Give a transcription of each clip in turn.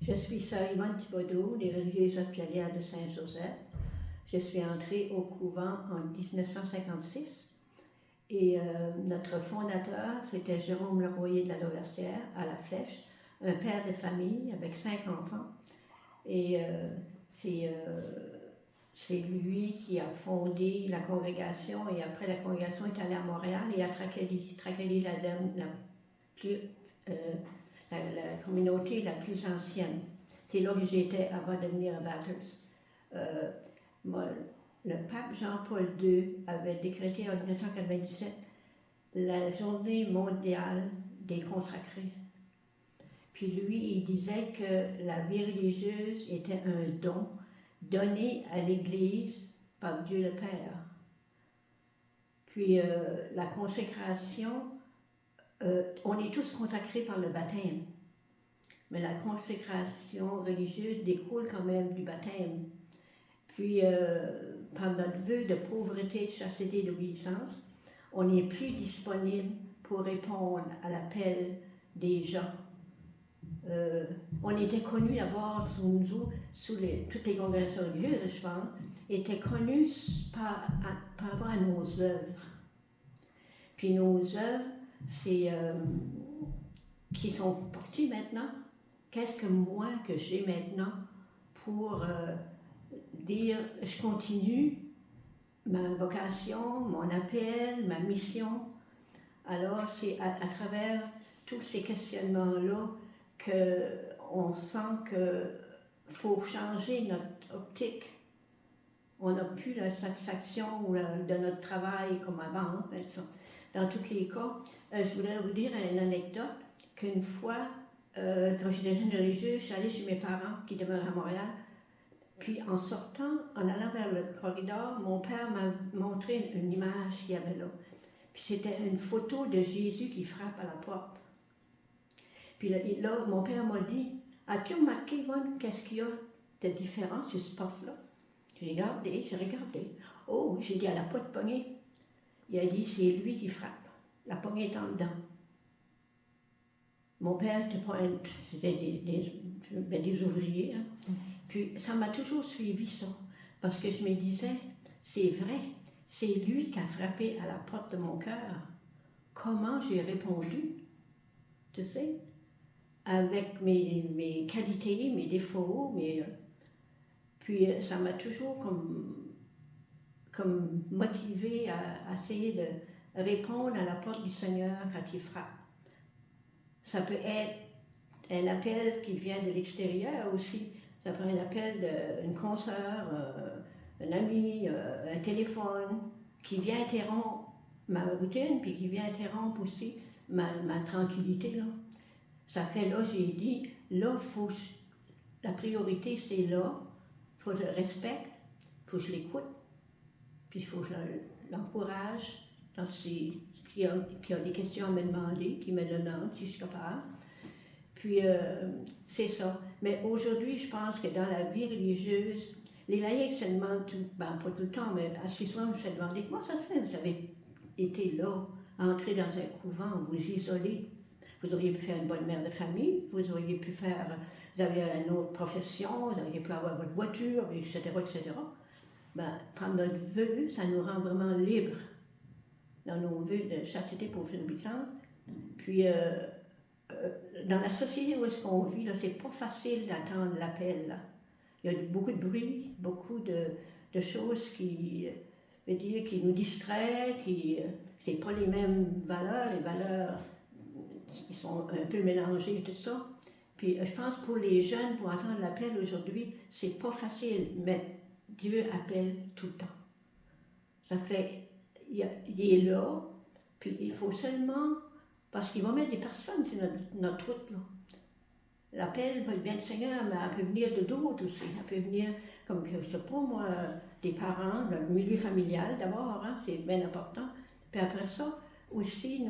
Je suis sœur Yvonne Thibodeau, des religieuses hospitalières de Saint-Joseph. Je suis entrée au couvent en 1956 et notre fondateur, c'était Jérôme Leroyer de la Lauversière, à la Flèche, un père de famille avec 5 enfants. Et c'est lui qui a fondé la congrégation et après la congrégation est allée à Montréal et à Tracadie la communauté la plus ancienne. C'est là que j'étais avant de venir à Bathurst. Le pape Jean-Paul II avait décrété en 1997 la journée mondiale des consacrés. Puis lui, il disait que la vie religieuse était un don donné à l'Église par Dieu le Père. Puis la consécration, on est tous consacrés par le baptême, mais la consécration religieuse découle quand même du baptême. Puis par notre vœu de pauvreté, de chasteté et d'obéissance, on n'est plus disponible pour répondre à l'appel des gens. On était connus d'abord sous toutes les congrégations religieuses, je pense, étaient connus par rapport à nos œuvres. Puis nos œuvres, c'est qui sont parties maintenant. Qu'est-ce que moi que j'ai maintenant pour dire je continue ma vocation, mon appel, ma mission. Alors c'est à travers tous ces questionnements-là qu'on sent qu'il faut changer notre optique. On n'a plus la satisfaction de notre travail comme avant, en fait, ça. Dans tous les cas, je voudrais vous dire une anecdote qu'une fois, quand j'étais jeune religieuse, je suis allée chez mes parents qui demeurent à Montréal. Puis en sortant, en allant vers le corridor, mon père m'a montré une image qu'il y avait là. Puis c'était une photo de Jésus qui frappe à la porte. Puis là mon père m'a dit, « As-tu remarqué, Yvonne, qu'est-ce qu'il y a de différent sur ce poste-là? » J'ai regardé. Oh, j'ai dit, « Elle n'a pas de poignée. » Il a dit, « C'est lui qui frappe. La poignée est en dedans. » Mon père c'était des ouvriers, hein. Puis ça m'a toujours suivi ça, parce que je me disais, c'est vrai, c'est lui qui a frappé à la porte de mon cœur. Comment j'ai répondu, tu sais, avec mes qualités, mes défauts, puis ça m'a toujours comme motivé à essayer de répondre à la porte du Seigneur quand il frappe. Ça peut être un appel qui vient de l'extérieur aussi. Ça peut être un appel d'une consoeur, un ami, un téléphone, qui vient interrompre ma routine, puis qui vient interrompre aussi ma tranquillité, là. Ça fait là, j'ai dit, là, la priorité, c'est là. Il faut que je le respecte, il faut que je l'écoute, puis il faut que je l'encourage dans qui a des questions à me demander, qui me demande si je suis capable. Puis, c'est ça. Mais aujourd'hui, je pense que dans la vie religieuse, les laïcs se demandent, pas tout le temps, mais assez souvent, je me fais demander, comment ça se fait que vous avez été là, entré dans un couvent, vous isolez? Vous auriez pu faire une bonne mère de famille, vous auriez pu vous avez une autre profession, vous auriez pu avoir votre voiture, etc., etc. Ben, prendre notre vœu, ça nous rend vraiment libres dans nos vœux de chasteté, pauvreté, obéissance. Puis, dans la société où est-ce qu'on vit, là, c'est pas facile d'attendre l'appel, là. Il y a beaucoup de bruit, beaucoup de choses qui nous distraient, c'est pas les mêmes valeurs, les valeurs qui sont un peu mélangées et tout ça. Puis je pense pour les jeunes, pour entendre l'appel aujourd'hui, c'est pas facile, mais Dieu appelle tout le temps. Ça fait, il est là, puis il faut seulement, parce qu'il va mettre des personnes sur notre route, là. L'appel vient du Seigneur, mais elle peut venir de d'autres aussi. Elle peut venir, comme, je ne sais pas moi, des parents, le milieu familial d'abord, hein, c'est bien important. Puis après ça, aussi,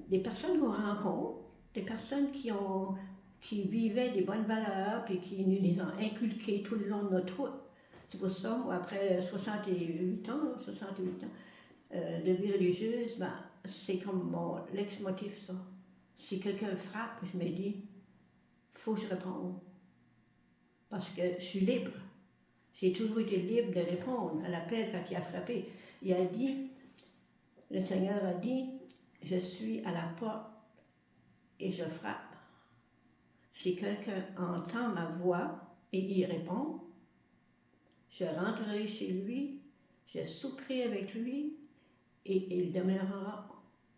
des personnes qu'on rencontre, des personnes qui vivaient des bonnes valeurs, puis qui nous les ont inculquées tout le long de notre route. C'est pour ça, moi, après 68 ans de vie religieuse, c'est comme mon leitmotiv, ça. Si quelqu'un frappe, je me dis, faut que je réponde. Parce que je suis libre. J'ai toujours été libre de répondre à l'appel quand il a frappé. Il a dit, le Seigneur a dit, je suis à la porte et je frappe. Si quelqu'un entend ma voix et y répond, je rentrerai chez lui, je souperai avec lui et il demeurera,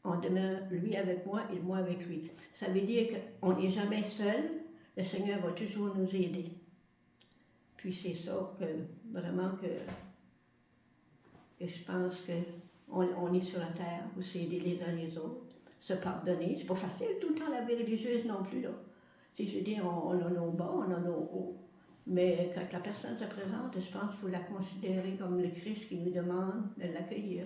on demeure lui avec moi et moi avec lui. Ça veut dire qu'on n'est jamais seul, le Seigneur va toujours nous aider. Puis c'est ça que vraiment que je pense qu'on est sur la terre pour s'aider les uns les autres, se pardonner. C'est pas facile tout le temps la vie religieuse non plus, là. Si je veux dire, on a nos bas, on a nos hauts. Mais quand la personne se présente, je pense qu'il faut la considérer comme le Christ qui nous demande de l'accueillir.